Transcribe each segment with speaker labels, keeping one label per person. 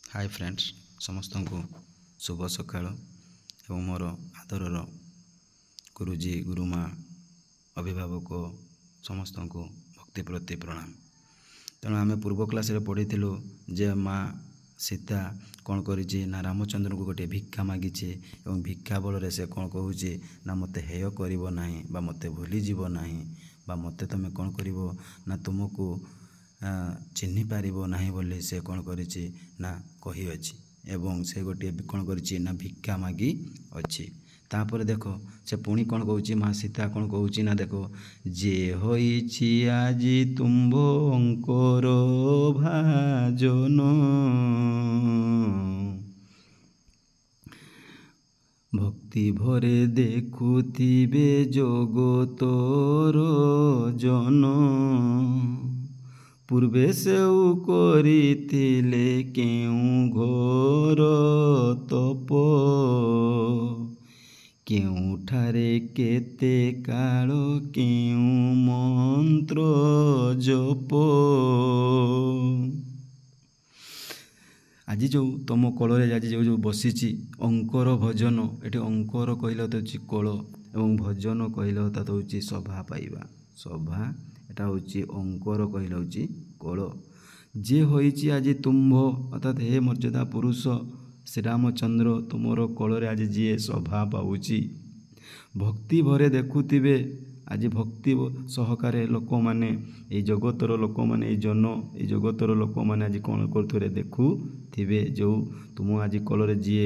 Speaker 1: Hi friends समस्त को शुभ सकाळ एवं मोर आदरर गुरुजी गुरुमा अभिभावक समस्त को भक्ति प्रति प्रणाम। तेणु आम पूर्व क्लास पढ़ी जे माँ सीता कौन करी ना रामचंद्र को गोटे भिक्षा मागी और भिक्षा बल से कौन कहूँ ना मत हेय कर मत भूलीज ना मत तुम कौन कर ना तुमको चिन्ह पार ना बोली से कौन करी ना कही अच्छी एवं से गोटे कौन करी ना भिक्षा मागी अच्छी। तापर देख से पुणी कौन कहूँ माँ सीता कौन कहूँ ना देख जे होइछि आजी तुम्भ अंकर भाजन भक्ति भरे देखुथिबे जगतर जन पूर्वे सेउ करिथिले केउ घोर तप केउठारे केते काल केउ मंत्र जप। आज जो तुम कल आज जो बसी अंकर भजन ये अंकर कहले तो कल एवं भजन कहले तो हूँ सभा पाइबा सभा एटा हूँ अंकर कहले हूँ कल जे होइछि आज तुम्भ अर्थात हे मर्यादा पुरुष श्री रामचंद्र तुमर कल आज जी सभा पाऊँची भक्ति भरे देखुथिबे आज भक्ति सहकारे लोक मैंने ये जगतर लोक मैंने जन ये जगतर लोक मैंने आज कौन कर देखु थे जो तुम आज कल जी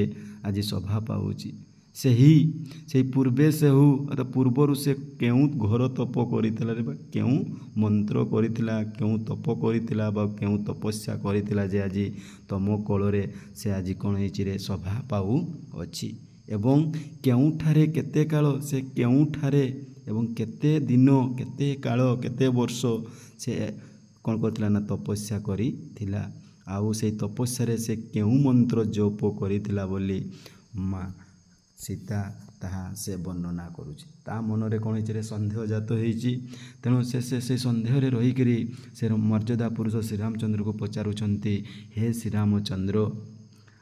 Speaker 1: आज सभा पाऊँची से पूर्वे से हो अर्थात पूर्वर से क्यों घोर तप करितला रे क्यों मंत्र करितला क्यों तप करितला बा क्यों तपस्या करितला जे आज तुम कल से आज कौन होइछि सभा पाऊ अच्छी एवं केउठारे केते काल से केउठारे एवं केते दिन केते काल केते वर्ष से कौन करथिला ना तपस्या करिथिला आउ से तपस्या से केउ मंत्र जप करिथिला बोली माँ सीता ताहा से वर्णना करुछि ता मनरे कौन होइछि सन्देह जात होइछि तेणु से सन्देह रहीक से मर्यादा पुरुष श्री रामचंद्र को पचारुछंती हे श्री रामचंद्र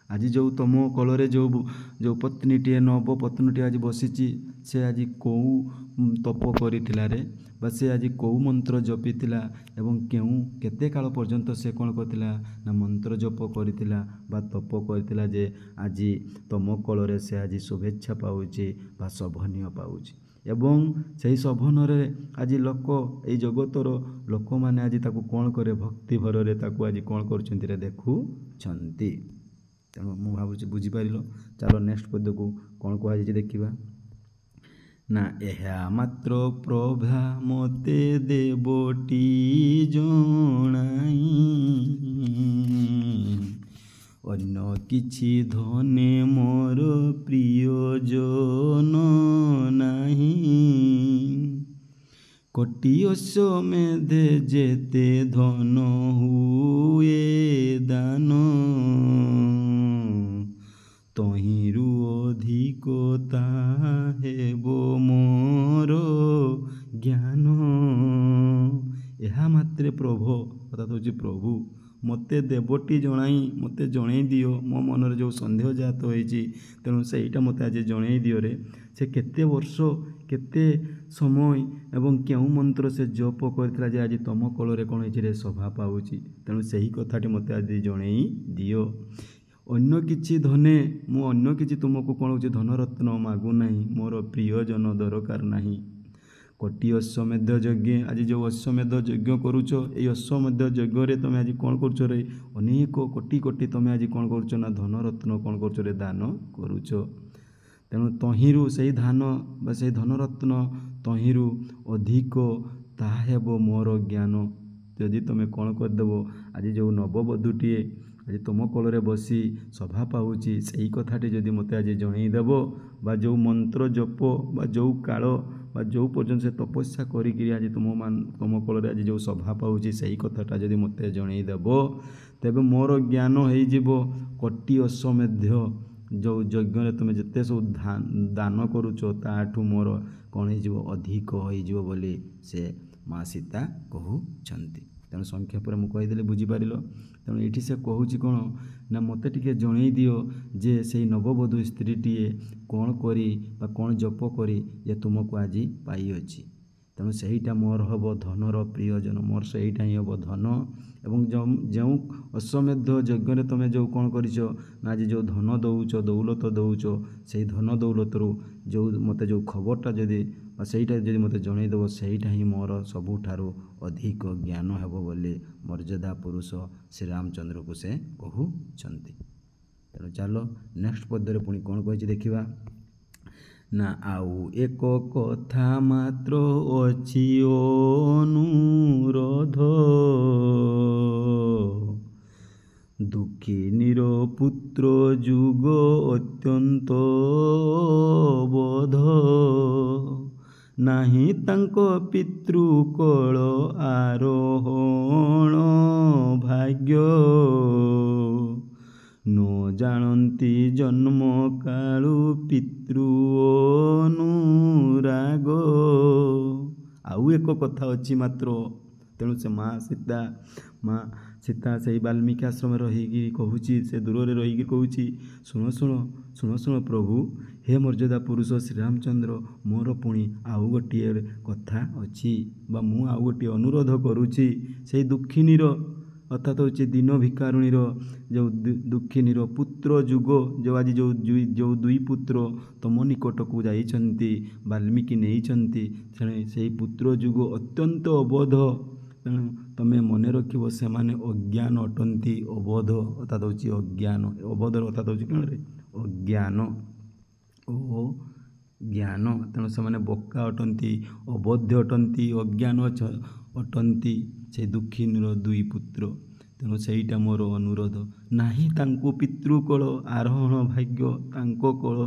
Speaker 1: आज जो तुम कल जो पत्नीटे नव पत्नीटे आज बसी से आज कौ तप करिथिला रे बा से आज कौ मंत्र जपिथिला एवं केउ केते काल पर्यंत से कौन करथिला ना मंत्र जप करिथिला बा तप करिथिला जे आज तुम कल से आज शुभेच्छा पाउछि बा शोभनीय पाउछि एवं से शोभन आज लोक ये जगतर लोक मैंने आज ताकू कौन करे भक्ति भर ताकू आज कौन कर देखुंती तेणु मु भावुँ बुझीपार चलो नेक्स्ट पद्य को कौन कहुच्छे देखा ना यह मात्र प्रभा मते देवटी जनाई अन्य किछि धने मोर प्रियजन नाही कोटि अश्वमेधे जेते धन हुए दान तहिरु अधिकता हेबो मोर ज्ञान यह मात्रे प्रभु अर्थात हूँ प्रभु मते देवटी जनाई मते जन दियो मो मनर जो सन्देह जात होइछि तेणु सेटा मते आज जन दियो रे से केते वर्ष केते समय एवं केउ मंत्र से जप करथिला जे आज तुम कल कौन होइछि सभा पाउछि तेणु सही कथाटी मते आज जन दियो अन्य किछि धने मु अन्य किछि तुमको कौन होछि धनरत्न मागु नाही मोर प्रियजन दरकार नाही कोटि अश्वमेध यज्ञ आज जो अश्वमेध यज्ञ करुच ये अश्वमेध यज्ञ तुम आज कौन करुच रे अनेक कोटि कोटि तुम आज कौन करुच ना धनरत्न कौन करुच रे दान करुच तेणु तहिरु से धान बा से धनरत्न तहिरु अधिक ताहा हेबो मोर ज्ञान यदि तुम कौन करदेव आज जो नववधूटीए आज तुम कल बसी सभा पाऊँची से कथाटी जदि मत आज जनईदेव बा जो मंत्र जप बा जो काल बा जो पर्यंत से तपस्या करी आज तुम कल आज जो सभा पाऊँची से कथाटा जदि मत जनईदेव तेबे मोर ज्ञान हो कोटि अश्वमेध जो यज्ञ तुम जिते सब दान करुच ताठू मोर कौन हो अधिक हो बोली से माँ सीता कहउछंती। ତେଣୁ ସଂକ୍ଷେପରେ ମୁଁ କହିଦେଲି, ବୁଝିପାରିଲ। ତେଣୁ ଏଇଠି ସେ କହୁଛି କ'ଣ ନା ମୋତେ ଟିକେ ଜଣେଇ ଦିଅ ଯେ ସେଇ ନବବଧୂ ସ୍ତ୍ରୀଟିଏ କ'ଣ କରି ବା କ'ଣ ଜପ କରି ଯେ ତୁମକୁ ଆଜି ପାଇଅଛି। ତେଣୁ ସେଇଟା ମୋର ହେବ ଧନର ପ୍ରିୟଜନ, ମୋର ସେଇଟା ହିଁ ହେବ ଧନ। ଏବଂ ଯେଉଁ ଅଶ୍ୱମେଧ ଯଜ୍ଞରେ ତୁମେ ଯେଉଁ କ'ଣ କରିଛ ନା ଆଜି ଯେଉଁ ଧନ ଦେଉଛ, ଦୌଲତ ଦେଉଛ, ସେଇ ଧନ ଦୌଲତରୁ ଯେଉଁ ମୋତେ ଯେଉଁ ଖବରଟା ଯଦି ବା ସେଇଟା ଯଦି ମୋତେ ଜଣେଇଦେବ, ସେଇଟା ହିଁ ମୋର ସବୁଠାରୁ ଅଧିକ ଜ୍ଞାନ ହେବ ବୋଲି ମର୍ଯ୍ୟାଦା ପୁରୁଷ ଶ୍ରୀରାମଚନ୍ଦ୍ରକୁ ସେ କହୁଛନ୍ତି। ତେଣୁ ଚାଲ ନେକ୍ସଟ ପଦ୍ୟରେ ପୁଣି କ'ଣ କହିଛି ଦେଖିବା ନା, ଆଉ ଏକ କଥା ମାତ୍ର ଅଛି ଅନୁରୋଧ, ଦୁଃଖିନୀର ପୁତ୍ର ଯୁଗ ଅତ୍ୟନ୍ତ ବୋଧ, ନାହିଁ ତାଙ୍କ ପିତୃକଳ ଆରୋହଣ ଭାଗ୍ୟ, ନ ଜାଣନ୍ତି ଜନ୍ମ କାଳୁ ପିତୃ ଅନୁରାଗ। ଆଉ ଏକ କଥା ଅଛି ମାତ୍ର। ତେଣୁ ସେ ମା ସୀତା ସେଇ ବାଲ୍ମୀକି ଆଶ୍ରମରେ ରହିକି କହୁଛି, ସେ ଦୂରରେ ରହିକି କହୁଛି, ଶୁଣ ଶୁଣ ଶୁଣ ଶୁଣ ପ୍ରଭୁ, ହେ ମର୍ଯ୍ୟାଦା ପୁରୁଷ ଶ୍ରୀରାମଚନ୍ଦ୍ର, ମୋର ପୁଣି ଆଉ ଗୋଟିଏ କଥା ଅଛି ବା ମୁଁ ଆଉ ଗୋଟିଏ ଅନୁରୋଧ କରୁଛି। ସେଇ ଦୁଃଖିନୀର ଅର୍ଥାତ୍ ହେଉଛି ଦୀନ ଭିକାରୁଣୀର ଯେଉଁ ଦୁଃଖିନୀର ପୁତ୍ର ଯୁଗ, ଯେଉଁ ଆଜି ଯେଉଁ ଦୁଇ ପୁତ୍ର ତମ ନିକଟକୁ ଯାଇଛନ୍ତି, ବାଲ୍ମୀକି ନେଇଛନ୍ତି, ସେଇ ପୁତ୍ର ଯୁଗ ଅତ୍ୟନ୍ତ ଅବୋଧ। ତେଣୁ ତମେ ମନେ ରଖିବ, ସେମାନେ ଅଜ୍ଞାନ ଅଟନ୍ତି। ଅବୋଧ ଅର୍ଥାତ୍ ହେଉଛି ଅଜ୍ଞାନ, ଅବୋଧର ଅର୍ଥାତ୍ ହେଉଛି କ'ଣ ରେ? ଅଜ୍ଞାନ ଓ ଜ୍ଞାନ। ତେଣୁ ସେମାନେ ବୋକା ଅଟନ୍ତି, ଅବୋଧ୍ୟ ଅଟନ୍ତି, ଅଜ୍ଞାନ ଅଟନ୍ତି ସେ ଦୁଃଖିନୀର ଦୁଇ ପୁତ୍ର। ତେଣୁ ସେଇଟା ମୋର ଅନୁରୋଧ। ନାହିଁ ତାଙ୍କୁ ପିତୃକଳ ଆରୋହଣ ଭାଗ୍ୟ, ତାଙ୍କ କଳ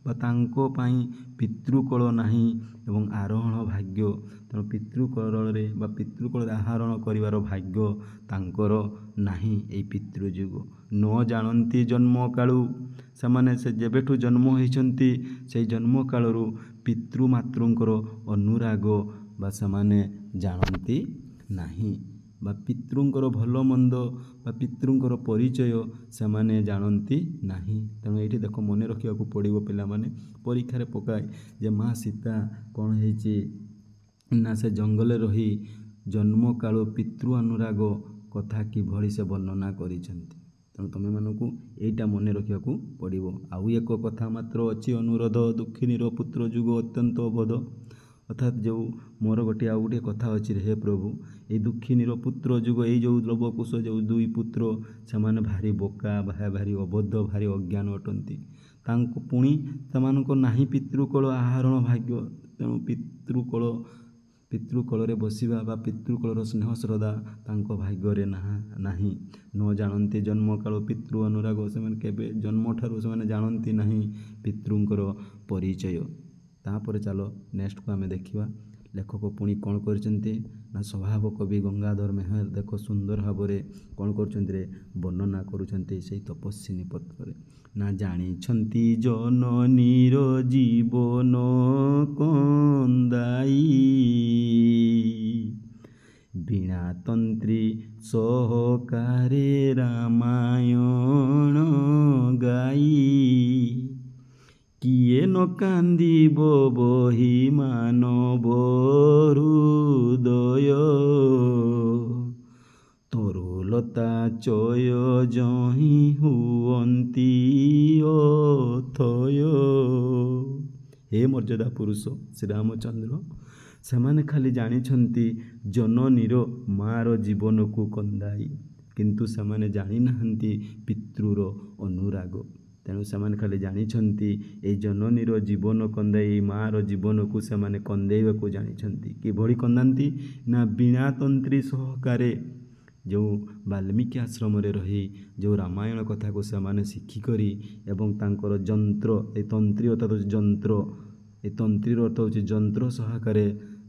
Speaker 1: ବା ତାଙ୍କ ପାଇଁ ପିତୃକଳ ନାହିଁ ଏବଂ ଆରୋହଣ ଭାଗ୍ୟ। ତେଣୁ ପିତୃକଳରେ ବା ପିତୃକଳରେ ଆରୋହଣ କରିବାର ଭାଗ୍ୟ ତାଙ୍କର ନାହିଁ। ଏଇ ପିତୃଯୁଗ ନ ଜାଣନ୍ତି ଜନ୍ମ କାଳୁ, ସେମାନେ ସେ ଯେବେଠୁ ଜନ୍ମ ହୋଇଛନ୍ତି ସେଇ ଜନ୍ମ କାଳରୁ ପିତୃମାତୃଙ୍କର ଅନୁରାଗ ବା ସେମାନେ ଜାଣନ୍ତି ନାହିଁ, ବା ପିତୃଙ୍କର ଭଲ ମନ୍ଦ ବା ପିତୃଙ୍କର ପରିଚୟ ସେମାନେ ଜାଣନ୍ତି ନାହିଁ। ତେଣୁ ଏଇଠି ଦେଖ, ମନେ ରଖିବାକୁ ପଡ଼ିବ ପିଲାମାନେ, ପରୀକ୍ଷାରେ ପକାଏ ଯେ ମା ସୀତା କ'ଣ ହେଇଛି ନା ସେ ଜଙ୍ଗଲରେ ରହି ଜନ୍ମ କାଳୁ ପିତୃ ଅନୁରାଗ କଥା କିଭଳି ସେ ବର୍ଣ୍ଣନା କରିଛନ୍ତି। ତେଣୁ ତୁମେମାନଙ୍କୁ ଏଇଟା ମନେ ରଖିବାକୁ ପଡ଼ିବ। ଆଉ ଏକ କଥା ମାତ୍ର ଅଛି ଅନୁରୋଧ, ଦୁଃଖିନୀର ପୁତ୍ର ଯୁଗ ଅତ୍ୟନ୍ତ ଅବୋଧ, ଅର୍ଥାତ୍ ଯେଉଁ ମୋର ଆଉ ଗୋଟିଏ କଥା ଅଛି ହେ ପ୍ରଭୁ, ଏଇ ଦୁଃଖିନୀର ପୁତ୍ର ଯୁଗ, ଏଇ ଯେଉଁ ଲବକୁଶ ଯେଉଁ ଦୁଇ ପୁତ୍ର, ସେମାନେ ଭାରି ବୋକା, ଭାରି ଅବୋଧ, ଭାରି ଅଜ୍ଞାନ ଅଟନ୍ତି। ତାଙ୍କୁ ପୁଣି ସେମାନଙ୍କ ନାହିଁ ପିତୃକଳ ଆହରଣ ଭାଗ୍ୟ। ତେଣୁ ପିତୃକଳରେ ବସିବା ବା ପିତୃକଳର ସ୍ନେହ ଶ୍ରଦ୍ଧା ତାଙ୍କ ଭାଗ୍ୟରେ ନାହିଁ। ନ ଜାଣନ୍ତି ଜନ୍ମ କାଳ ପିତୃ ଅନୁରାଗ, ସେମାନେ କେବେ ଜନ୍ମଠାରୁ ସେମାନେ ଜାଣନ୍ତି ନାହିଁ ପିତୃଙ୍କର ପରିଚୟ। ତାପରେ ଚାଲ ନେକ୍ସଟକୁ ଆମେ ଦେଖିବା ଲେଖକ ପୁଣି କ'ଣ କରିଛନ୍ତି ନା ସ୍ୱଭାବ କବି ଗଙ୍ଗାଧର ମେହେର ଦେଖ ସୁନ୍ଦର ଭାବରେ କ'ଣ କରୁଛନ୍ତି ରେ ବର୍ଣ୍ଣନା କରୁଛନ୍ତି ସେଇ ତପସ୍ୱିନୀ ପତ୍ରରେ। ନା ଜାଣିଛନ୍ତି ଜନନୀର ଜୀବନ କନ୍ଦାଇ, ବୀଣାତନ୍ତ୍ରୀ ସହକାରେ ରାମାୟଣ ଗାଇ, କିଏ ନ କାନ୍ଦିବ ବହି ମାନବ ହୃଦୟ, ତରୁଲତା ଚୟ ଯହିଁ ହୁଅନ୍ତି ଅଥୟ। ହେ ମର୍ଯ୍ୟାଦା ପୁରୁଷ ଶ୍ରୀରାମଚନ୍ଦ୍ର, ସେମାନେ ଖାଲି ଜାଣିଛନ୍ତି ଜନନୀର ମାର ଜୀବନକୁ କନ୍ଦାଇ, କିନ୍ତୁ ସେମାନେ ଜାଣିନାହାନ୍ତି ପିତୃର ଅନୁରାଗ। ତେଣୁ ସେମାନେ ଖାଲି ଜାଣିଛନ୍ତି ଏଇ ଜନନୀର ଜୀବନ କନ୍ଦାଇ, ଏଇ ମାଆର ଜୀବନକୁ ସେମାନେ କନ୍ଦେଇବାକୁ ଜାଣିଛନ୍ତି। କିଭଳି କନ୍ଦାନ୍ତି ନା ବୀଣାତନ୍ତ୍ରୀ ସହକାରେ, ଯେଉଁ ବାଲ୍ମୀକି ଆଶ୍ରମରେ ରହି ଯେଉଁ ରାମାୟଣ କଥାକୁ ସେମାନେ ଶିଖିକରି ଏବଂ ତାଙ୍କର ଯନ୍ତ୍ର, ଏ ତନ୍ତ୍ରୀ ଅର୍ଥାତ୍ ଯନ୍ତ୍ର, ଏ ତନ୍ତ୍ରୀର ଅର୍ଥ ହେଉଛି ଯନ୍ତ୍ର ସହାକାରେ,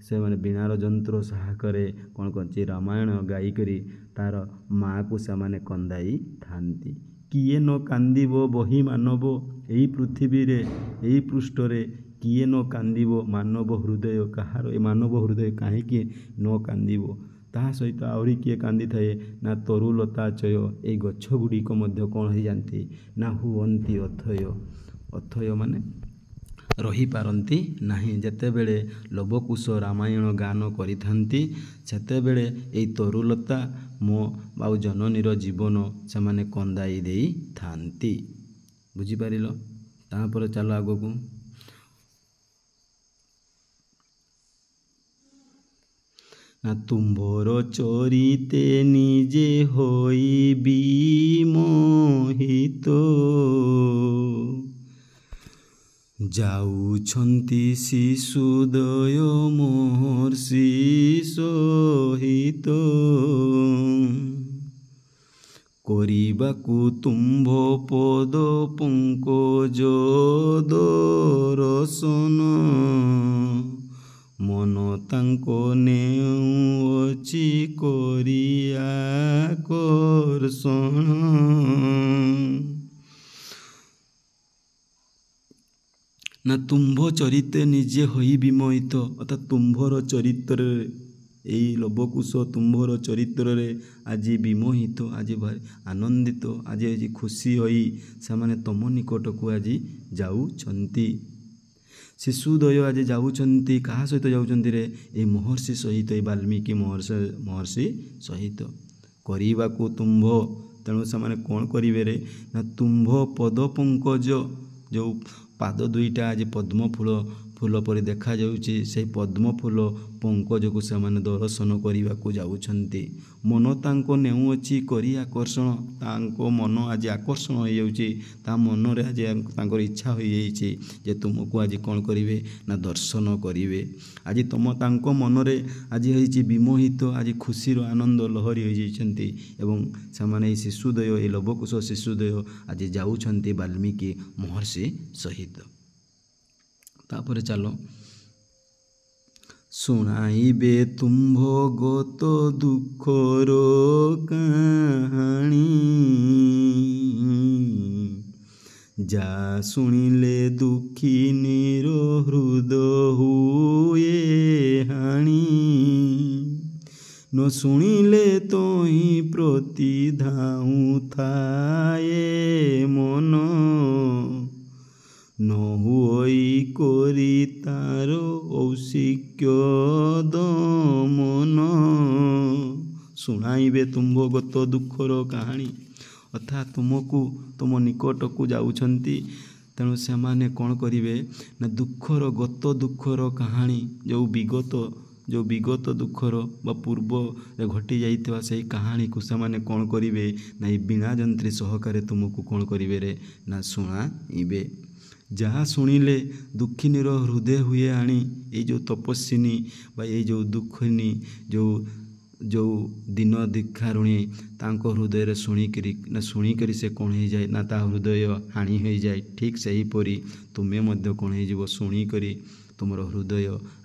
Speaker 1: ସେମାନେ ବୀଣାର ଯନ୍ତ୍ର ସହାକାରେ କ'ଣ କରନ୍ତି ରାମାୟଣ ଗାଇକରି ତାର ମାଆକୁ ସେମାନେ କନ୍ଦାଇଥାନ୍ତି। କିଏ ନ କାନ୍ଦିବ ବହି ମାନବ, ଏଇ ପୃଥିବୀରେ ଏଇ ପୃଷ୍ଠରେ କିଏ ନ କାନ୍ଦିବ ମାନବ ହୃଦୟ, କାହାର ଏ ମାନବ ହୃଦୟ କାହିଁକି ନ କାନ୍ଦିବ? ତାହା ସହିତ ଆହୁରି କିଏ କାନ୍ଦିଥାଏ ନା ତରୁଲତା ଚୟ, ଏଇ ଗଛ ଗୁଡ଼ିକ ମଧ୍ୟ କ'ଣ ହେଇଯାନ୍ତି ନା ହୁଅନ୍ତି ଅଥୟ। ଅଥୟ ମାନେ ରହିପାରନ୍ତି ନାହିଁ। ଯେତେବେଳେ ଲବକୁଶ ରାମାୟଣ ଗାନ କରିଥାନ୍ତି ସେତେବେଳେ ଏଇ ତରୁଲତା ମୋ ଆଉ ଜନନୀର ଜୀବନ ସେମାନେ କନ୍ଦାଇ ଦେଇଥାନ୍ତି। ବୁଝିପାରିଲ? ତାପରେ ଚାଲ ଆଗକୁ। ନା ତୁମ୍ଭର ଚରିତେ ନିଜେ ହୋଇ ବିମୋହିତ, ଯାଉଛନ୍ତି ଶିଶୁଦୟ ମହର୍ଷି ସହିତ, କରିବାକୁ ତୁମ୍ଭ ପଦ ପଙ୍କଜ ଦର୍ଶନ, ମନ ତାଙ୍କ ନେଉଅଛି କରି ଆକର୍ଷଣ। ନା ତୁମ୍ଭ ଚରିତ୍ରେ ନିଜେ ହୋଇ ବିମୋହିତ, ଅର୍ଥାତ୍ ତୁମ୍ଭର ଚରିତ୍ରରେ ଏଇ ଲବକୁଶ ତୁମ୍ଭର ଚରିତ୍ରରେ ଆଜି ବିମୋହିତ, ଆଜି ଭାରି ଆନନ୍ଦିତ, ଆଜି ଖୁସି ହୋଇ ସେମାନେ ତମ ନିକଟକୁ ଆଜି ଯାଉଛନ୍ତି। ଶିଶୁଦ୍ୱୟ ଆଜି ଯାଉଛନ୍ତି, କାହା ସହିତ ଯାଉଛନ୍ତି ରେ? ଏଇ ମହର୍ଷି ସହିତ, ଏଇ ବାଲ୍ମୀକି ମହର୍ଷି ସହିତ। କରିବାକୁ ତୁମ୍ଭ, ତେଣୁ ସେମାନେ କ'ଣ କରିବେ ରେ? ନା ତୁମ୍ଭ ପଦ ପଙ୍କଜ, ଯେଉଁ ପାଦ ଦୁଇଟା ଆଜି ପଦ୍ମ ଫୁଲ ପରି ଦେଖାଯାଉଛି, ସେହି ପଦ୍ମ ଫୁଲ ପଙ୍କଜକୁ ସେମାନେ ଦର୍ଶନ କରିବାକୁ ଯାଉଛନ୍ତି। ମନ ତାଙ୍କ ନେଉଅଛି କରି ଆକର୍ଷଣ, ତାଙ୍କ ମନ ଆଜି ଆକର୍ଷଣ ହୋଇଯାଉଛି, ତା ମନରେ ଆଜି ତାଙ୍କର ଇଚ୍ଛା ହୋଇଯାଇଛି ଯେ ତୁମକୁ ଆଜି କ'ଣ କରିବେ ନା ଦର୍ଶନ କରିବେ। ଆଜି ତାଙ୍କ ମନରେ ଆଜି ହେଇଛି ବିମୋହିତ, ଆଜି ଖୁସିର ଆନନ୍ଦ ଲହରୀ ହୋଇଯାଇଛନ୍ତି ଏବଂ ସେମାନେ ଏଇ ଶିଶୁଦ୍ୱୟ, ଏଇ ଲବକୁଶ ଶିଶୁଦ୍ୱୟ ଆଜି ଯାଉଛନ୍ତି ବାଲ୍ମୀକି ମହର୍ଷି ସହିତ। ତାପରେ ଚାଲ। ଶୁଣାଇବେ ତୁମ୍ଭ ଗତ ଦୁଃଖର କାହାଣୀ, ଯା ଶୁଣିଲେ ଦୁଃଖିନୀର ହୃଦ ହୁଏ ହାଣି, ନ ଶୁଣିଲେ ତହିଁ ପ୍ରତି ଧାଉଁଥାଏ ମନ, ନ ହୋଇ କରି ତାର ଔସିକ୍ୟ ଦମନ। ଶୁଣାଇବେ ତୁମ୍ଭ ଗତ ଦୁଃଖର କାହାଣୀ, ଅର୍ଥାତ୍ ତୁମକୁ ତୁମ ନିକଟକୁ ଯାଉଛନ୍ତି, ତେଣୁ ସେମାନେ କ'ଣ କରିବେ ନା ଗତ ଦୁଃଖର କାହାଣୀ, ଯେଉଁ ବିଗତ ଦୁଃଖର ବା ପୂର୍ବରେ ଘଟି ଯାଇଥିବା ସେହି କାହାଣୀକୁ ସେମାନେ କ'ଣ କରିବେ ନା ଏଇ ବୀଣା ଯନ୍ତ୍ରୀ ସହକାରେ ତୁମକୁ କ'ଣ କରିବେ ରେ ନା ଶୁଣାଇବେ। ଯାହା ଶୁଣିଲେ ଦୁଃଖିନୀର ହୃଦୟ ହୁଏ ଆଣି, ଏଇ ଯେଉଁ ତପସ୍ୱିନୀ ବା ଏଇ ଯେଉଁ ଦୁଃଖିନୀ, ଯେଉଁ ଦିନ ଦୀକ୍ଷାରୁଣୀ, ତାଙ୍କ ହୃଦୟରେ ଶୁଣିକରି ସେ କ'ଣ ହେଇଯାଏ ନା ତା ହୃଦୟ ହାଣି ହୋଇଯାଏ। ଠିକ୍ ସେହିପରି ତୁମେ ମଧ୍ୟ କ'ଣ ହେଇଯିବ, ଶୁଣିକରି ତୁମର ହୃଦୟ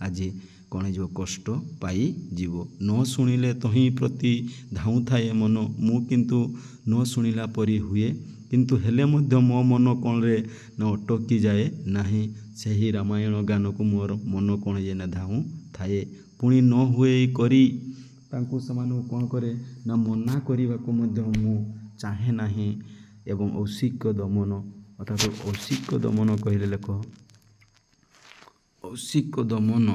Speaker 1: ଆଜି କ'ଣ ହେଇଯିବ, କଷ୍ଟ ପାଇଯିବ। ନ ଶୁଣିଲେ ତହିଁ ପ୍ରତି ଧାଉଁଥାଏ ମନ, ମୁଁ କିନ୍ତୁ ନ ଶୁଣିଲା ପରି ହୁଏ, କିନ୍ତୁ ହେଲେ ମଧ୍ୟ ମୋ ମନ କ'ଣରେ ନା ଅଟକି ଯାଏ ନାହିଁ। ସେହି ରାମାୟଣ ଗାନକୁ ମୋର ମନ କ'ଣ ହେଇଯାଏ ନା ଧାଉଁ ଥାଏ। ପୁଣି ନ ହୁଏ କରି ତାଙ୍କୁ ସେମାନଙ୍କୁ କ'ଣ କରେ ନା ମନା କରିବାକୁ ମଧ୍ୟ ମୁଁ ଚାହେଁ ନାହିଁ। ଏବଂ ଔସିକ୍ୟ ଦମନ, ଅର୍ଥାତ୍ ଔସିକ୍ୟ ଦମନ କହିଲେ ଲେଖ, ଔସିକ୍ୟ ଦମନ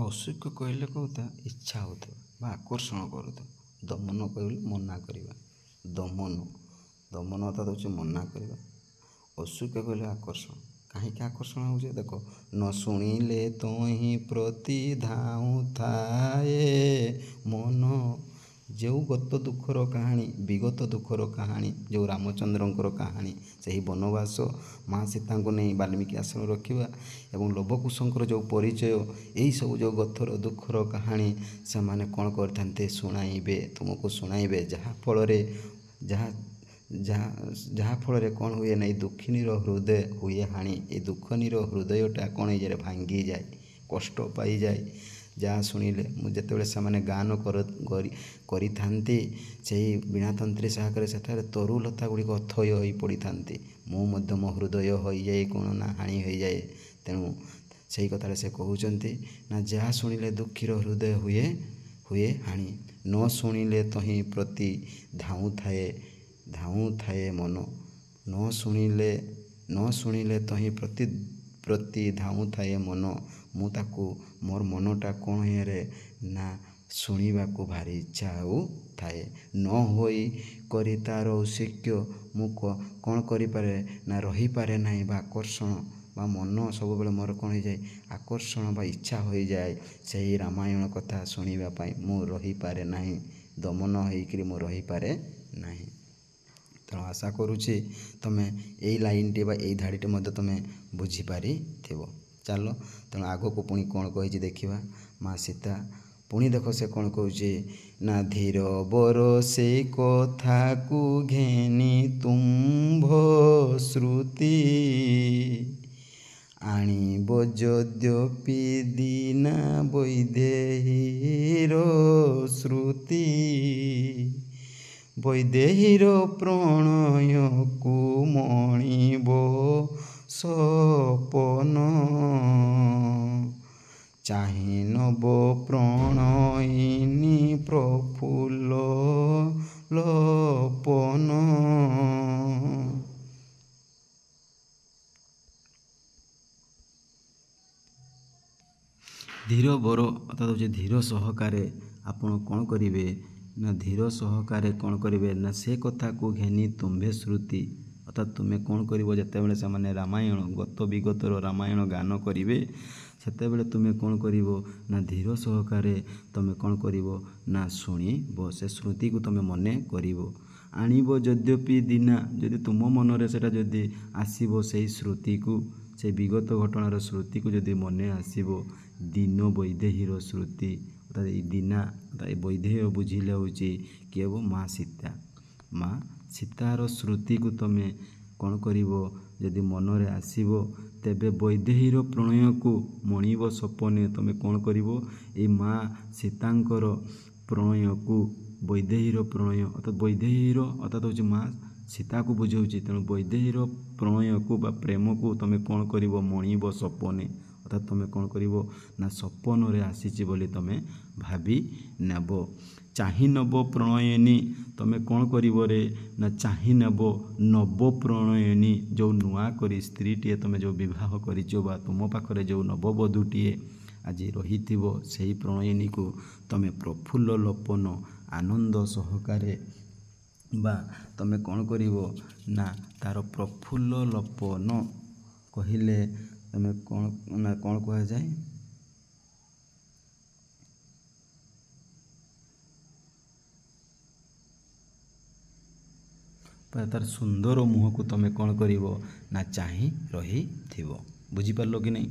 Speaker 1: ଔସିକ୍ୟ କହିଲେ କହୁଥାଏ ଇଚ୍ଛା ହେଉଥିବ ବା ଆକର୍ଷଣ କରୁଥିବ। ଦମନ କହିଲେ ମନା କରିବା। ଦମନ ଅର୍ଥାତ୍ ହେଉଛି ମନା କରିବା। ଔସିକ୍ୟ କହିଲେ ଆକର୍ଷଣ। କାହିଁକି ଆକର୍ଷଣ ହେଉଛି? ଦେଖ, ନ ଶୁଣିଲେ ତହିଁ ପ୍ରତି ଧାଉଁଥାଏ ମନ। ଯେଉଁ ଗତ ଦୁଃଖର କାହାଣୀ, ବିଗତ ଦୁଃଖର କାହାଣୀ, ଯେଉଁ ରାମଚନ୍ଦ୍ରଙ୍କର କାହାଣୀ, ସେହି ବନବାସ, ମା ସୀତାଙ୍କୁ ନେଇ ବାଲ୍ମୀକି ଆଶ୍ରମ ରଖିବା ଏବଂ ଲବକୁଶଙ୍କର ଯେଉଁ ପରିଚୟ, ଏହିସବୁ ଯେଉଁ ଗତର ଦୁଃଖର କାହାଣୀ ସେମାନେ କ'ଣ କରିଥାନ୍ତି, ଶୁଣାଇବେ, ତୁମକୁ ଶୁଣାଇବେ। ଯାହାଫଳରେ କ'ଣ ହୁଏ ନା ଏଇ ଦୁଃଖିନୀର ହୃଦୟ ହୁଏ ହାଣି। ଏଇ ଦୁଃଖିନୀର ହୃଦୟଟା କ'ଣ ହେଇଯାଏ, ଭାଙ୍ଗିଯାଏ, କଷ୍ଟ ପାଇଯାଏ। ଯାହା ଶୁଣିଲେ ମୁଁ ଯେତେବେଳେ ସେମାନେ ଗାନ କରିଥାନ୍ତି ସେହି ବୀଣାତନ୍ତ୍ରୀ ସହାୟକରେ ସେଠାରେ ତରୁଲତା ଗୁଡ଼ିକ ଅଥୟ ହୋଇ ପଡ଼ିଥାନ୍ତି। ମୁଁ ମଧ୍ୟ ମୋ ହୃଦୟ ହୋଇଯାଏ କ'ଣ ନା ହାଣି ହୋଇଯାଏ। ତେଣୁ ସେଇ କଥାରେ ସେ କହୁଛନ୍ତି ନା ଯାହା ଶୁଣିଲେ ଦୁଃଖୀର ହୃଦୟ ହୁଏ ହାଣି, ନ ଶୁଣିଲେ ତହିଁ ପ୍ରତି ଧାଉଁଥାଏ ମନ, ନ ଶୁଣିଲେ ତହିଁ ପ୍ରତି ଧାଉଁଥାଏ ମନ। ମୁଁ ତାକୁ ମୋର ମନଟା କ'ଣ ହେରେ ନା ଶୁଣିବାକୁ ଭାରି ଇଚ୍ଛା ହେଉଥାଏ। ନ ହୋଇ କରି ତା'ର ଔତ୍ସୁକ୍ୟ ମୁଁ କ'ଣ କରିପାରେ ନା ରହିପାରେ ନାହିଁ, ବା ଆକର୍ଷଣ ବା ମନ ସବୁବେଳେ ମୋର କ'ଣ ହୋଇଯାଏ ଆକର୍ଷଣ ବା ଇଚ୍ଛା ହୋଇଯାଏ ସେହି ରାମାୟଣ କଥା ଶୁଣିବା ପାଇଁ। ମୁଁ ରହିପାରେ ନାହିଁ, ଦମନ ହୋଇକରି ମୁଁ ରହିପାରେ ନାହିଁ। ତେଣୁ ଆଶା କରୁଛି ତୁମେ ଏଇ ଲାଇନ୍ଟି ବା ଏଇ ଧାଡ଼ିଟି ମଧ୍ୟ ତୁମେ ବୁଝିପାରିଥିବ। ଚାଲ ତେଣୁ ଆଗକୁ ପୁଣି କ'ଣ କହିଛି ଦେଖିବା। ମା ସୀତା ପୁଣି ଦେଖ ସେ କ'ଣ କହୁଛି ନା ଧୀର ବର ସେ କଥାକୁ ଘେନି ତୁମ୍ଭ ଶ୍ରୁତି, ଆଣିବ ଯଦ୍ୟପି ଦୀନା ବୈଦେହୀର ଶ୍ରୁତି, ବୈଦେହୀର ପ୍ରଣୟକୁ ମଣିବ ସପନ, ଚାହିଁ ନବ ପ୍ରଣୟିନୀ ପ୍ରଫୁଲ୍ଲ ଲୋପନ। ଧୀର ବର ଅର୍ଥାৎ ହେଉଛି ଧୀର ସହକାରେ ଆପଣ କ'ଣ କରିବେ ନା ଧୀର ସହକାରେ କ'ଣ କରିବେ ନା ସେ କଥାକୁ ଘେନି ତୁମ୍ଭେ ଶ୍ରୁତି, ଅର୍ଥାତ୍ ତୁମେ କ'ଣ କରିବ ଯେତେବେଳେ ସେମାନେ ରାମାୟଣ ବିଗତର ରାମାୟଣ ଗାନ କରିବେ ସେତେବେଳେ ତୁମେ କ'ଣ କରିବ ନା ଧୀର ସହକାରେ ତୁମେ କ'ଣ କରିବ ନା ଶୁଣିବ, ସେ ଶ୍ରୁତିକୁ ତୁମେ ମନେ କରିବ। ଆଣିବ ଯଦ୍ୟପି ଦୀନା, ଯଦି ତୁମ ମନରେ ସେଇଟା ଯଦି ଆସିବ ସେଇ ଶ୍ରୁତିକୁ, ସେଇ ବିଗତ ଘଟଣାର ଶ୍ରୁତିକୁ ଯଦି ମନେ ଆସିବ, ଦୀନ ବୈଦେହୀର ଶ୍ରୁତି ଅର୍ଥାତ୍ ଏଇ ଦୀନା ଏଇ ବୈଦେହୀ ବୁଝିଲେ ହେଉଛି କିଏ ହେବ ମା ସୀତା। ମା ସୀତାର ଶ୍ରୁତିକୁ ତୁମେ କ'ଣ କରିବ ଯଦି ମନରେ ଆସିବ, ତେବେ ବୈଦେହୀର ପ୍ରଣୟକୁ ମଣିବ ସପନେ, ତୁମେ କ'ଣ କରିବ ଏଇ ମା ସୀତାଙ୍କର ପ୍ରଣୟକୁ, ବୈଦେହୀର ପ୍ରଣୟ ଅର୍ଥାତ୍ ହେଉଛି ମା ସୀତାକୁ ବୁଝାଉଛି। ତେଣୁ ବୈଦେହୀର ପ୍ରଣୟକୁ ବା ପ୍ରେମକୁ ତୁମେ କ'ଣ କରିବ ମଣିବ ସପନେ, ଅର୍ଥାତ୍ ତୁମେ କ'ଣ କରିବ ନା ସପନରେ ଆସିଛି ବୋଲି ତୁମେ ଭାବି ନେବ। ଚାହିଁ ନବ ପ୍ରଣୟିନୀ, ତୁମେ କ'ଣ କରିବ ରେ ନା ଚାହିଁ ନେବ ନବ ପ୍ରଣୟିନୀ, ଯେଉଁ ନୂଆ କରି ସ୍ତ୍ରୀଟିଏ ତୁମେ ଯେଉଁ ବିବାହ କରିଛ ବା ତୁମ ପାଖରେ ଯେଉଁ ନବବଧୂଟିଏ ଆଜି ରହିଥିବ ସେହି ପ୍ରଣୟିନୀକୁ ତୁମେ ପ୍ରଫୁଲ୍ଲ ଲୋପନ ଆନନ୍ଦ ସହକାରେ ବା ତୁମେ କ'ଣ କରିବ ନା ତା'ର ପ୍ରଫୁଲ୍ଲ ଲୋପନ କହିଲେ ତୁମେ କ'ଣ କୁହାଯାଏ ତାର ସୁନ୍ଦର ମୁହଁକୁ ତୁମେ କ'ଣ କରିବ ନା ଚାହିଁ ରହିଥିବ। ବୁଝିପାରିଲ କି ନାହିଁ?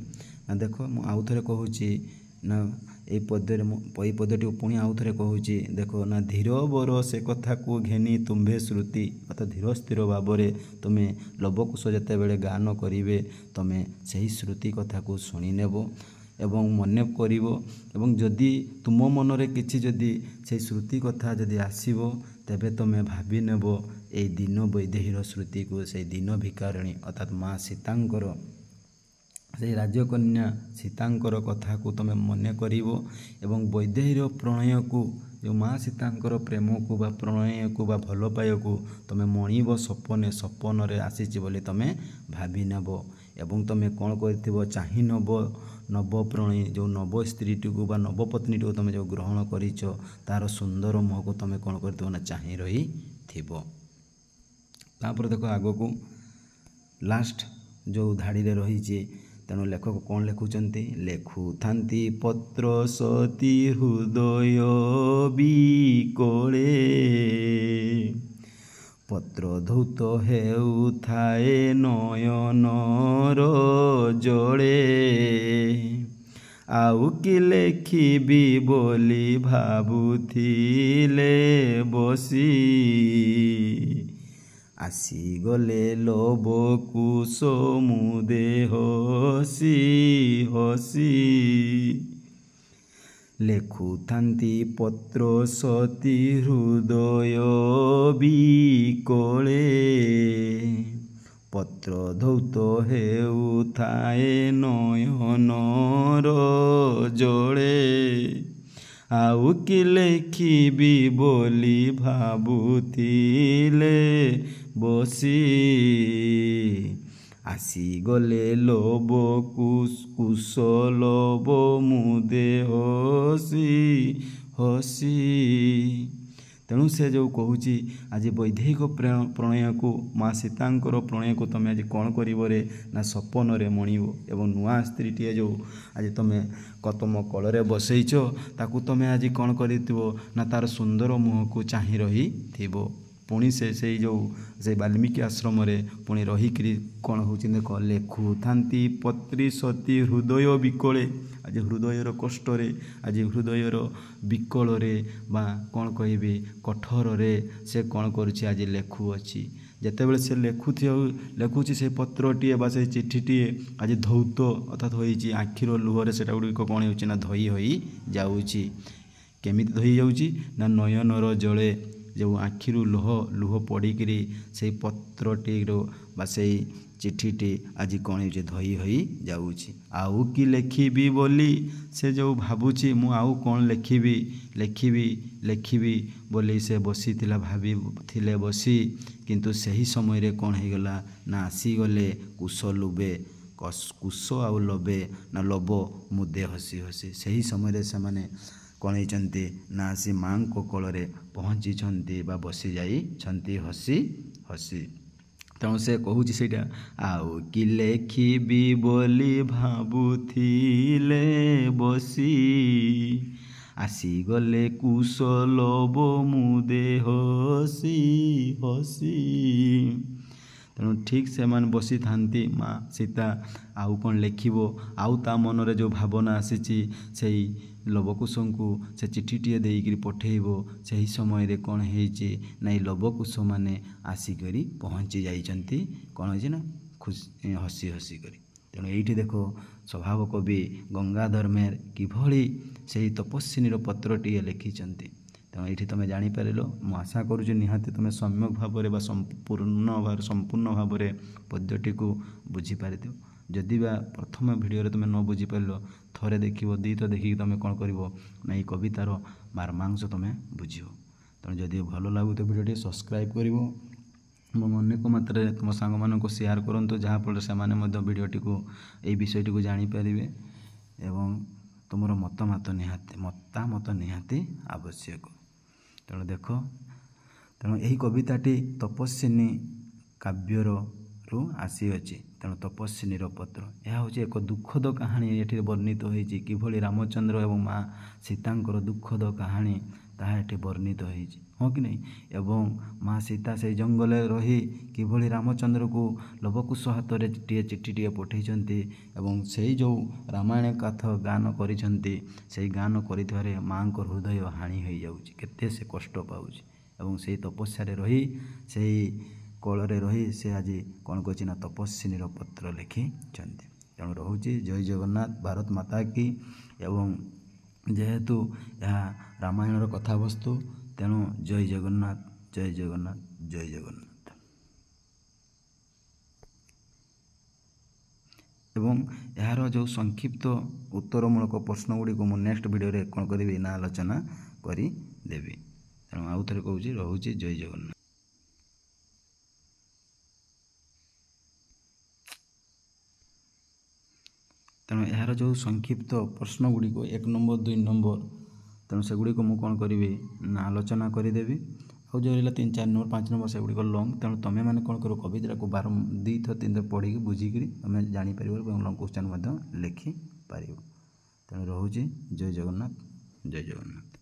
Speaker 1: ନା ଦେଖ ମୁଁ ଆଉ ଥରେ କହୁଛି ନା ଏଇ ପଦ୍ୟଟିକୁ ପୁଣି ଆଉ ଥରେ କହୁଛି ଦେଖ ନା ଧୀର ବର ସେ କଥାକୁ ଘେନି ତୁମ୍ଭେ ଶ୍ରୁତି, ଅର୍ଥାତ୍ ଧୀର ସ୍ଥିର ଭାବରେ ତୁମେ ଲବକୁଶ ଯେତେବେଳେ ଗାନ କରିବେ ତୁମେ ସେହି ଶ୍ରୁତି କଥାକୁ ଶୁଣିନେବ ଏବଂ ମନେ କରିବ, ଏବଂ ଯଦି ତୁମ ମନରେ କିଛି ଯଦି ସେହି ଶ୍ରୁତି କଥା ଯଦି ଆସିବ ତେବେ ତୁମେ ଭାବି ନେବ ଏଇ ଦୀନ ବୈଦେହୀର ଶ୍ରୁତିକୁ, ସେଇ ଦୀନ ଭିକାରିଣୀ ଅର୍ଥାତ୍ ମା ସୀତାଙ୍କର ସେଇ ରାଜକନ୍ୟା ସୀତାଙ୍କର କଥାକୁ ତୁମେ ମନେ କରିବ ଏବଂ ବୈଦେହୀର ପ୍ରଣୟକୁ, ଯେଉଁ ମା ସୀତାଙ୍କର ପ୍ରେମକୁ ବା ପ୍ରଣୟକୁ ବା ଭଲ ପାଇବାକୁ ତୁମେ ମଣିବ ସପନରେ ଆସିଛି ବୋଲି ତୁମେ ଭାବି ନେବ ଏବଂ ତୁମେ କ'ଣ କରିଥିବ ଚାହିଁ ନବ ପ୍ରଣୟୀ, ଯେଉଁ ନବ ସ୍ତ୍ରୀଟିକୁ ବା ନବପତ୍ନୀଟିକୁ ତୁମେ ଯେଉଁ ଗ୍ରହଣ କରିଛ ତା'ର ସୁନ୍ଦର ମୁହଁକୁ ତୁମେ କ'ଣ କରିଥିବ ନା ଚାହିଁ ରହିଥିବ। ତାପରେ ଦେଖ ଆଗକୁ ଲାଷ୍ଟ ଯେଉଁ ଧାଡ଼ିରେ ରହିଛି, ତେଣୁ ଲେଖକ କ'ଣ ଲେଖୁଛନ୍ତି, ଲେଖୁଥାନ୍ତି ପତ୍ର ସତୀ ହୃଦୟ ବିକଳେ, ପତ୍ର ଧୌତ ହେଉଥାଏ ନୟନର ଜଳେ, ଆଉ କି ଲେଖିବି ବୋଲି ଭାବୁଥିଲେ ବସି, ଆସିଗଲେ ଲବକୁଶ ମୁଦେ ହସି ହସି, ଲେଖୁଥାନ୍ତି ପତ୍ର ସତୀ ହୃଦୟ ବିକଳେ, ପତ୍ର ଧୌତ ହେଉଥାଏ ନୟନର ଜଳେ, ଆଉ କି ଲେଖିବି ବୋଲି ଭାବୁଥିଲେ ବସି, ଆସିଗଲେ ଲୋଭ କୁଶଲୋଭ ମୁଦେ ହସି ହସି। ତେଣୁ ସେ ଯେଉଁ କହୁଛି ଆଜି ବୈଦେହିକ ପ୍ରଣୟକୁ ମା ସୀତାଙ୍କର ପ୍ରଣୟକୁ ତୁମେ ଆଜି କ'ଣ କରିବରେ ନା ସପନରେ ମଣିବ, ଏବଂ ନୂଆ ସ୍ତ୍ରୀଟିଏ ଯେଉଁ ଆଜି ତୁମ କୋଳରେ ବସେଇଛ ତାକୁ ତୁମେ ଆଜି କ'ଣ କରିଥିବ ନା ତା'ର ସୁନ୍ଦର ମୁହଁକୁ ଚାହିଁ ରହିଥିବ। ପୁଣି ସେଇ ଯେଉଁ ସେ ବାଲ୍ମୀକି ଆଶ୍ରମରେ ପୁଣି ରହିକିରି କ'ଣ ହେଉଛି ଦେଖ, ଲେଖୁଥାନ୍ତି ପତ୍ରୀ ସତୀ ହୃଦୟ ବିକଳେ, ଆଜି ହୃଦୟର କଷ୍ଟରେ, ଆଜି ହୃଦୟର ବିକଳରେ ବା କ'ଣ କହିବି କଠୋରରେ ସେ କ'ଣ କରୁଛି ଆଜି ଲେଖୁଅଛି। ଯେତେବେଳେ ସେ ଲେଖୁଛି ସେ ପତ୍ରଟିଏ ବା ସେ ଚିଠିଟିଏ ଆଜି ଧୌତ ଅର୍ଥାତ୍ ହୋଇଛି ଆଖିର ଲୁହରେ ସେଟା ଗୁଡ଼ିକ କ'ଣ ହେଉଛି ନା ଧୋଇ ହୋଇ ଯାଉଛି। କେମିତି ଧୋଇ ଯାଉଛି ନା ନୟନର ଜଳେ, ଯେଉଁ ଆଖିରୁ ଲୁହ ପଡ଼ିକିରି ସେଇ ପତ୍ରଟିର ବା ସେଇ ଚିଠିଟି ଆଜି କ'ଣ ହେଉଛି ଧୋଇ ହୋଇ ଯାଉଛି। ଆଉ କି ଲେଖିବି ବୋଲି ସେ ଯେଉଁ ଭାବୁଛି ମୁଁ ଆଉ କ'ଣ ଲେଖିବି ବୋଲି ସେ ବସିଥିଲା, ଭାବିଥିଲେ ବସି, କିନ୍ତୁ ସେହି ସମୟରେ କ'ଣ ହେଇଗଲା ନା ଆସିଗଲେ କୁଶ ଆଉ ଲୋଭ ମୁଦେ ହସି ହସି। ସେହି ସମୟରେ ସେମାନେ କ'ଣ ହେଇଛନ୍ତି ନା ଆସି ମାଙ୍କ କୋଳରେ ପହଞ୍ଚିଛନ୍ତି ବା ବସି ଯାଇଛନ୍ତି ହସି ହସି। ତେଣୁ ସେ କହୁଛି ସେଇଟା, ଆଉ କି ଲେଖିବି ବୋଲି ଭାବୁଥିଲେ ବସି, ଆସିଗଲେ କୁଶଲୋଭ ମୁଦେ ହସି ହସି। ତେଣୁ ଠିକ୍ ସେମାନେ ବସିଥାନ୍ତି ମା ସୀତା, ଆଉ କ'ଣ ଲେଖିବ, ଆଉ ତା ମନରେ ଯେଉଁ ଭାବନା ଆସିଛି ସେଇ ଲବକୁଶଙ୍କୁ ସେ ଚିଠିଟିଏ ଦେଇକରି ପଠେଇବ। ସେହି ସମୟରେ କ'ଣ ହେଇଛି ନା ଏଇ ଲବକୁଶମାନେ ଆସିକରି ପହଞ୍ଚି ଯାଇଛନ୍ତି, କ'ଣ ହେଇଛି ନା ହସି ହସି କରି। ତେଣୁ ଏଇଠି ଦେଖ ସ୍ୱଭାବ କବି ଗଙ୍ଗାଧର ମେହେର କିଭଳି ସେହି ତପସ୍ୱିନୀର ପତ୍ରଟିଏ ଲେଖିଛନ୍ତି। ତେଣୁ ଏଇଠି ତୁମେ ଜାଣିପାରିଲ, ମୁଁ ଆଶା କରୁଛି ନିହାତି ତୁମେ ସମ୍ୟକ ଭାବରେ ବା ସମ୍ପୂର୍ଣ୍ଣ ଭାବରେ ପଦ୍ୟଟିକୁ ବୁଝିପାରିଥିବ। ଯଦି ବା ପ୍ରଥମ ଭିଡ଼ିଓରେ ତୁମେ ନ ବୁଝିପାରିଲ, ଥରେ ଦେଖିବ, ଦୁଇଥର ଦେଖିକି ତୁମେ କ'ଣ କରିବ ନା ଏଇ କବିତାର ମର୍ମାଂଶ ତୁମେ ବୁଝିବ। ତେଣୁ ଯଦି ଭଲ ଲାଗୁଥିବ ଭିଡ଼ିଓଟି ସବସ୍କ୍ରାଇବ୍ କରିବ ଏବଂ ଅନେକ ମାତ୍ରାରେ ତୁମ ସାଙ୍ଗମାନଙ୍କୁ ସେୟାର କରନ୍ତୁ, ଯାହାଫଳରେ ସେମାନେ ମଧ୍ୟ ଭିଡ଼ିଓଟିକୁ ଏଇ ବିଷୟଟିକୁ ଜାଣିପାରିବେ ଏବଂ ତୁମର ମତାମତ ନିହାତି ଆବଶ୍ୟକ। ତେଣୁ ଦେଖ, ଏହି କବିତାଟି ତପସ୍ୱିନୀ କାବ୍ୟରୁ ଆସିଅଛି। ତେଣୁ ତପସ୍ୱିନୀର ପତ୍ର, ଏହା ହେଉଛି ଏକ ଦୁଃଖଦ କାହାଣୀ ଏଠି ବର୍ଣ୍ଣିତ ହୋଇଛି। କିଭଳି ରାମଚନ୍ଦ୍ର ଏବଂ ମା ସୀତାଙ୍କର ଦୁଃଖଦ କାହାଣୀ ତାହା ଏଠି ବର୍ଣ୍ଣିତ ହୋଇଛି, ହଁ କି ନାହିଁ। ଏବଂ ମା ସୀତା ସେଇ ଜଙ୍ଗଲରେ ରହି କିଭଳି ରାମଚନ୍ଦ୍ରକୁ ଲବକୁଶ ହାତରେ ଚିଠିଟିଏ ପଠାଇଛନ୍ତି ଏବଂ ସେଇ ଯେଉଁ ରାମାୟଣ କଥା ଗାନ କରିଛନ୍ତି, ସେଇ ଗାନ କରିଥିବାରେ ମାଙ୍କ ହୃଦୟ ହାଣି ହୋଇଯାଉଛି, କେତେ ସେ କଷ୍ଟ ପାଉଛି। ଏବଂ ସେଇ ତପସ୍ୟାରେ ରହି, ସେଇ କୋଳରେ ରହି ସେ ଆଜି କ'ଣ କରୁଛି ନା ତପସ୍ୱିନୀର ପତ୍ର ଲେଖିଛନ୍ତି। ତେଣୁ ରହୁଛି ଜୟ ଜଗନ୍ନାଥ, ଭାରତ ମାତା କି। ଏବଂ ଯେହେତୁ ଏହା ରାମାୟଣର କଥାବସ୍ତୁ, ତେଣୁ ଜୟ ଜଗନ୍ନାଥ, ଜୟ ଜଗନ୍ନାଥ, ଜୟ ଜଗନ୍ନାଥ। ଏବଂ ଏହାର ଯେଉଁ ସଂକ୍ଷିପ୍ତ ଉତ୍ତରମୂଳକ ପ୍ରଶ୍ନ ଗୁଡ଼ିକୁ ମୁଁ ନେକ୍ସଟ ଭିଡ଼ିଓରେ କ'ଣ କରିବି ନା ଆଲୋଚନା କରିଦେବି। ତେଣୁ ଆଉ ଥରେ କହୁଛି, ରହୁଛି ଜୟ ଜଗନ୍ନାଥ। ତେଣୁ ଏହାର ଯେଉଁ ସଂକ୍ଷିପ୍ତ ପ୍ରଶ୍ନ ଗୁଡ଼ିକ 1 ନମ୍ବର 2 ନମ୍ବର, ତେଣୁ ସେଗୁଡ଼ିକୁ ମୁଁ କ'ଣ କରିବି ନା ଆଲୋଚନା କରିଦେବି। ଆଉ ଯେଉଁ ରହିଲା 3, 4 ନମ୍ବର 5 ନମ୍ବର ସେଗୁଡ଼ିକ ଲଙ୍ଗ୍। ତେଣୁ ତୁମେମାନେ କ'ଣ କରିବ, କବିତାକୁ 2 ଥର 3 ଥର ପଢ଼ିକି ବୁଝିକିରି ତୁମେ ଜାଣିପାରିବ ଏବଂ ଲଙ୍ଗ୍ କ୍ୱେଶ୍ଚନ୍ ମଧ୍ୟ ଲେଖିପାରିବ। ତେଣୁ ରହୁଛି ଜୟ ଜଗନ୍ନାଥ, ଜୟ ଜଗନ୍ନାଥ।